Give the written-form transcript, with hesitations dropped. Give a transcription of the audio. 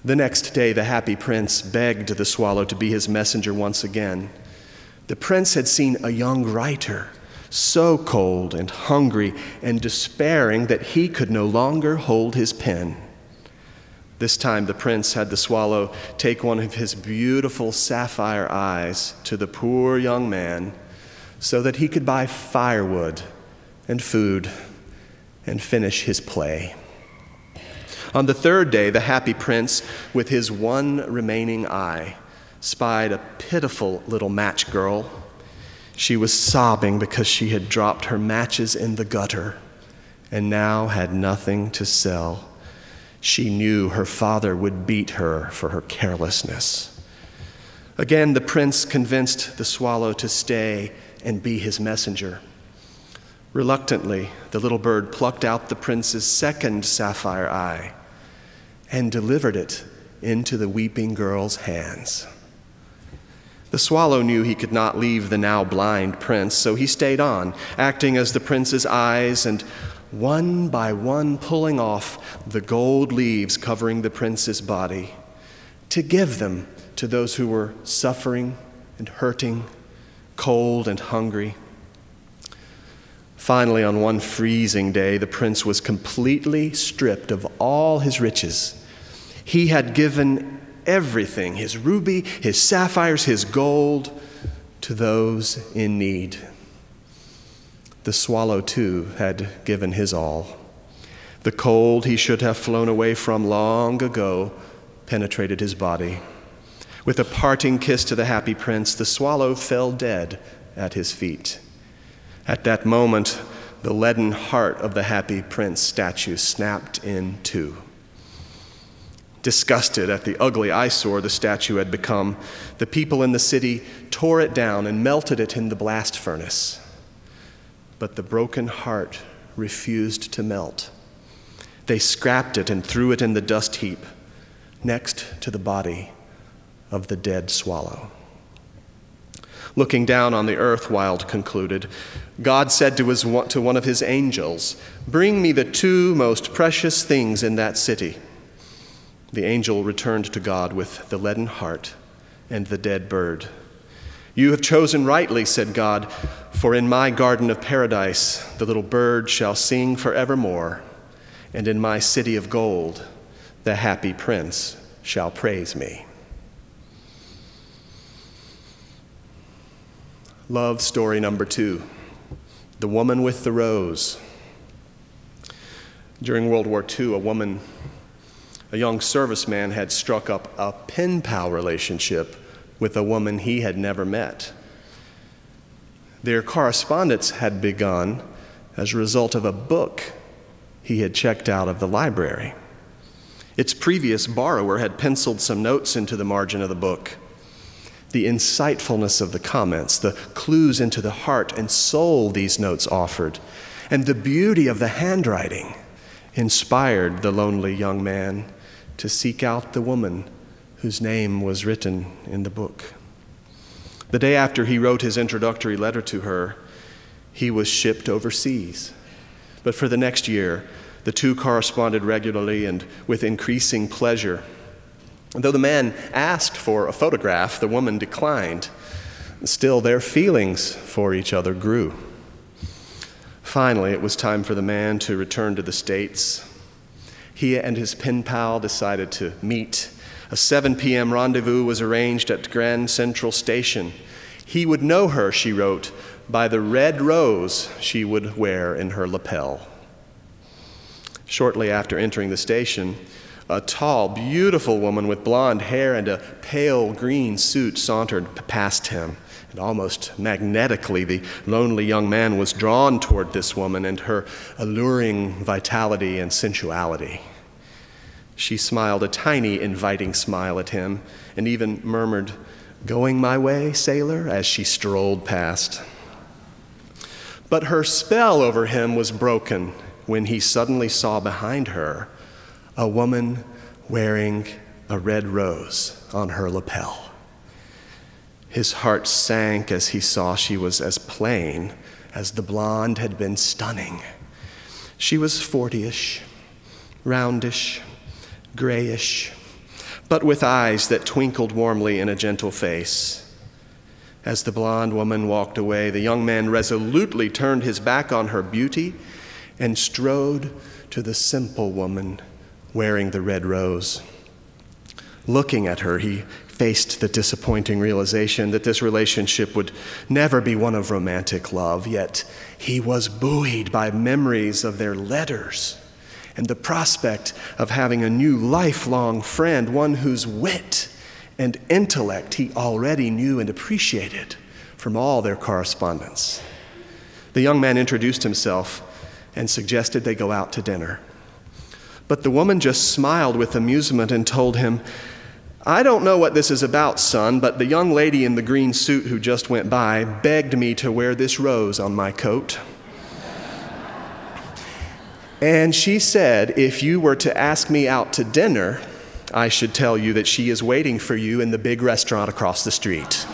The next day, the happy prince begged the swallow to be his messenger once again. The prince had seen a young writer, so cold and hungry and despairing that he could no longer hold his pen. This time the prince had the swallow take one of his beautiful sapphire eyes to the poor young man so that he could buy firewood and food and finish his play. On the third day, the happy prince, with his one remaining eye, spied a pitiful little match girl. She was sobbing because she had dropped her matches in the gutter and now had nothing to sell. She knew her father would beat her for her carelessness. Again, the prince convinced the swallow to stay and be his messenger. Reluctantly, the little bird plucked out the prince's second sapphire eye and delivered it into the weeping girl's hands. The swallow knew he could not leave the now blind prince, so he stayed on, acting as the prince's eyes and one by one pulling off the gold leaves covering the prince's body to give them to those who were suffering and hurting, cold and hungry. Finally, on one freezing day, the prince was completely stripped of all his riches. He had given everything, his ruby, his sapphires, his gold, to those in need. The swallow, too, had given his all. The cold he should have flown away from long ago penetrated his body. With a parting kiss to the happy prince, the swallow fell dead at his feet. At that moment, the leaden heart of the happy prince statue snapped in two. Disgusted at the ugly eyesore the statue had become, the people in the city tore it down and melted it in the blast furnace. But the broken heart refused to melt. They scrapped it and threw it in the dust heap next to the body of the dead swallow. Looking down on the earth, Wilde concluded, God said to one of his angels, "Bring me the two most precious things in that city." The angel returned to God with the leaden heart and the dead bird. "You have chosen rightly," said God, "for in my garden of paradise the little bird shall sing forevermore, and in my city of gold the happy prince shall praise me." Love story number 2, The Woman with the Rose. During World War II, a young serviceman had struck up a pen pal relationship with a woman he had never met. Their correspondence had begun as a result of a book he had checked out of the library. Its previous borrower had penciled some notes into the margin of the book. The insightfulness of the comments, the clues into the heart and soul these notes offered, and the beauty of the handwriting inspired the lonely young man to seek out the woman whose name was written in the book. The day after he wrote his introductory letter to her, he was shipped overseas. But for the next year, the two corresponded regularly and with increasing pleasure. And though the man asked for a photograph, the woman declined. Still, their feelings for each other grew. Finally, it was time for the man to return to the States. He and his pen pal decided to meet. A 7 p.m. rendezvous was arranged at Grand Central Station. He would know her, she wrote, by the red rose she would wear in her lapel. Shortly after entering the station, a tall, beautiful woman with blonde hair and a pale green suit sauntered past him. And almost magnetically, the lonely young man was drawn toward this woman and her alluring vitality and sensuality. She smiled a tiny, inviting smile at him and even murmured, "Going my way, sailor?" as she strolled past. But her spell over him was broken when he suddenly saw behind her a woman wearing a red rose on her lapel. His heart sank as he saw she was as plain as the blonde had been stunning. She was 40-ish, roundish, grayish, but with eyes that twinkled warmly in a gentle face. As the blonde woman walked away, the young man resolutely turned his back on her beauty and strode to the simple woman wearing the red rose. Looking at her, he faced the disappointing realization that this relationship would never be one of romantic love, yet he was buoyed by memories of their letters and the prospect of having a new lifelong friend, one whose wit and intellect he already knew and appreciated from all their correspondence. The young man introduced himself and suggested they go out to dinner. But the woman just smiled with amusement and told him, "I don't know what this is about, son, but the young lady in the green suit who just went by begged me to wear this rose on my coat. And she said, if you were to ask me out to dinner, I should tell you that she is waiting for you in the big restaurant across the street."